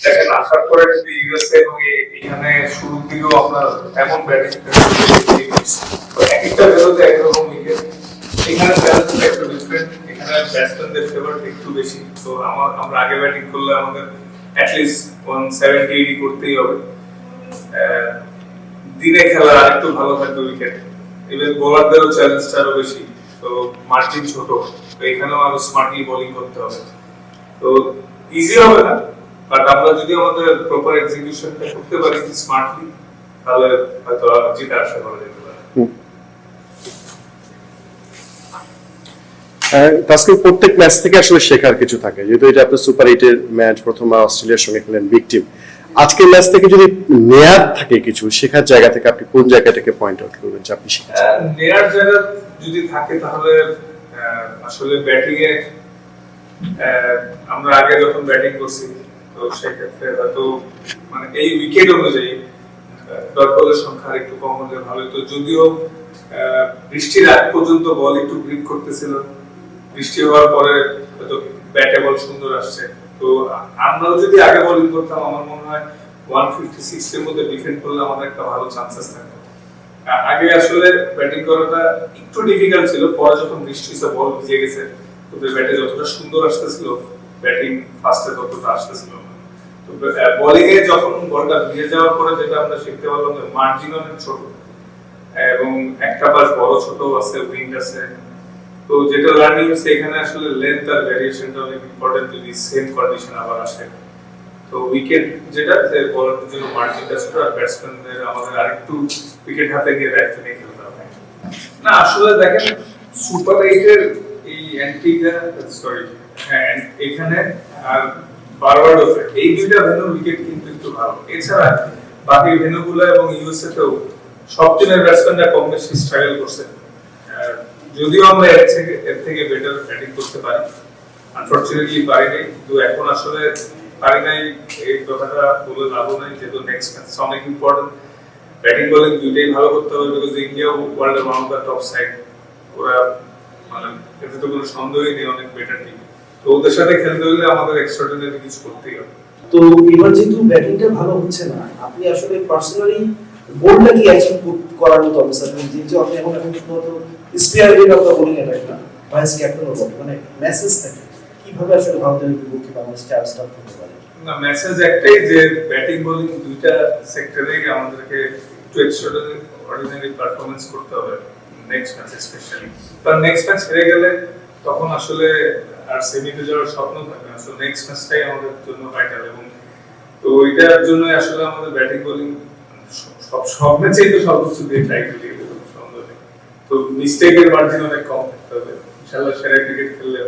দেখেন আসার পরে যদি ইউএসএ এবং এখানে শুরুর দিকেও আমরা এমন ব্যাটিং এক একটা ভেলোতে একরকম উইকেট, এখানে ব্যালেন্সটা একটু ডিফারেন্ট, এখানে ব্যাটসম্যানদের ফেভারটা একটু বেশি। তো আমরা আগে ব্যাটিং করলে আমাদের অ্যাটলিস্ট 170-80 করতেই হবে। দিনে খেলা একটু ভালো থাকবে উইকেট, এবার বোলারদেরও চ্যালেঞ্জটা আরো বেশি, তো মার্জিন ছোট, তো এখানেও আরো স্মার্টলি বোলিং করতে হবে। তো ইজি হবে না, বাট আমরা যদি আমাদের প্রপার এক্সিকিউশনটা করতে পারি স্মার্টলি, তাহলে হয়তো জিতে আশা করা যেতে পারে। আজকে প্রত্যেক ম্যাচ থেকে আসলে শেখার কিছু থাকে, যেহেতু এটা আপনার সুপার 8-এর ম্যাচ, প্রথমবার অস্ট্রেলিয়ার সঙ্গে খেলেন, বিগ টিম। আজকের ম্যাচ থেকে যদি নেয়ার থাকে কিছু শেখার জায়গা থেকে, আপনি কোন জায়গাটাকে পয়েন্ট আউট করবেন যে আপনি শিখেছেন? নেয়ার জায়গা যদি থাকে তাহলে আসলে ব্যাটিং এ আমরা আগে যখন ব্যাটিং করছি, তো সেক্ষেত্রে হয়তো মানে এই উইকেট অনুযায়ী ডট বলের সংখ্যা একটু কম হলে ভালো হতো। যদিও বৃষ্টির আগ পর্যন্ত বল একটু গ্রিপ করতেছিল, বৃষ্টি হওয়ার পরে হয়তো ব্যাটে বল সুন্দর আসছে। তো আমরাও যদি আগে বোলিং করতাম, আমার মনে হয় 156 এর মধ্যে ডিফেন্ড করলে আমাদের একটা ভালো চান্সেস থাকতো। আগে আসলে ব্যাটিং করাটা একটু ডিফিকাল্ট ছিল, পরে যখন বৃষ্টি হয়েছে বল ভিজে গেছে, তো ব্যাটে যতটা সুন্দর আসতেছিল, ব্যাটিং ফার্স্টে ততটা আসতেছিল না। তো বোলিং এ যখন বলটা ভিজে যাওয়ার পরে যেটা আমরা শিখতে পারলাম যে মার্জিন অনেক ছোট এবং একটা পাশ বড় ছোট আছে, উইন্ড আছে। তো যেটা লার্নিং হচ্ছে এখানে আসলে লেন্থ আর ভেরিয়েশনটা অনেক ইম্পর্টেন্ট যদি সেম কন্ডিশন আবার আসে। তো উইকেট যেটা বলারদের জন্য মার্জিনটা ছোট, আর ব্যাটসম্যানদের আমাদের আরেকটু উইকেট হাতে নিয়ে দায়িত্ব নিয়ে খেলতে হবে। না আসলে দেখেন সুপার 8 এর এই অ্যান্টিগা হ্যাঁ এখানে আর বারবাডোসে এই দুইটা ভেন্যুর উইকেট কিন্তু একটু ভালো। এছাড়া বাকি ভেন্যুগুলো এবং ইউএসএ তেও সব টিমের ব্যাটসম্যানরা কম বেশি স্ট্রাগল করছে। যদিও আমরা এর থেকে বেটার ব্যাটিং করতে পারি, আনফরচুনেটলি পারি নাই। কিন্তু এখন আসলে পারি নাই এই কথাটা বলে লাভ নাই, যেহেতু নেক্সট ম্যাচ অনেক ইম্পর্টেন্ট। ব্যাটিং বোলিং দুইটাই ভালো করতে হবে, বিকজ ইন্ডিয়া ওয়ার্ল্ডের one of the top side, ওরা মানে এতে তো কোনো সন্দেহই নেই অনেক বেটার টিম। তো ওদের সাথে খেলতে হলে আমাদের এক্সট্রাঅর্ডিনারি কিছু করতেই হবে। তো এবার যেহেতু ব্যাটিংটা ভালো হচ্ছে না, আপনি আসলে পার্সোনালি বোলটা কি অ্যাচিভ করার মতো অবস্থা, যেহেতু আপনি এখন শুধুমাত্র spear rate of the bowling attack না, ভাইস ক্যাপ্টেন ও মানে মেসেজ থাকে কিভাবে আসলে ভারতের বিপক্ষে বাংলাদেশ স্টার্ট করতে পারে? না মেসেজ একটাই যে ব্যাটিং বোলিং দুইটা সেক্টরেই আমাদেরকে একটু এক্সট্রাঅর্ডিনারি পারফরম্যান্স করতে হবে নেক্সট ম্যাচ স্পেশালি। কারণ নেক্সট ম্যাচ হেরে গেলে তখন আসলে আর সেমিতে যাওয়ার স্বপ্ন থাকবে না। সো নেক্সট ম্যাচটাই আমাদের জন্য ভাইটাল, এবং তো এটার জন্য আসলে আমাদের ব্যাটিং বোলিং সব ম্যাচেই তো সর্বোচ্চ দিয়ে ট্রাই করি, তো মিস্টেকের মার্জিন অনেক কম থাকতে হবে। ইনশাআল্লাহ সেরা ক্রিকেট খেললে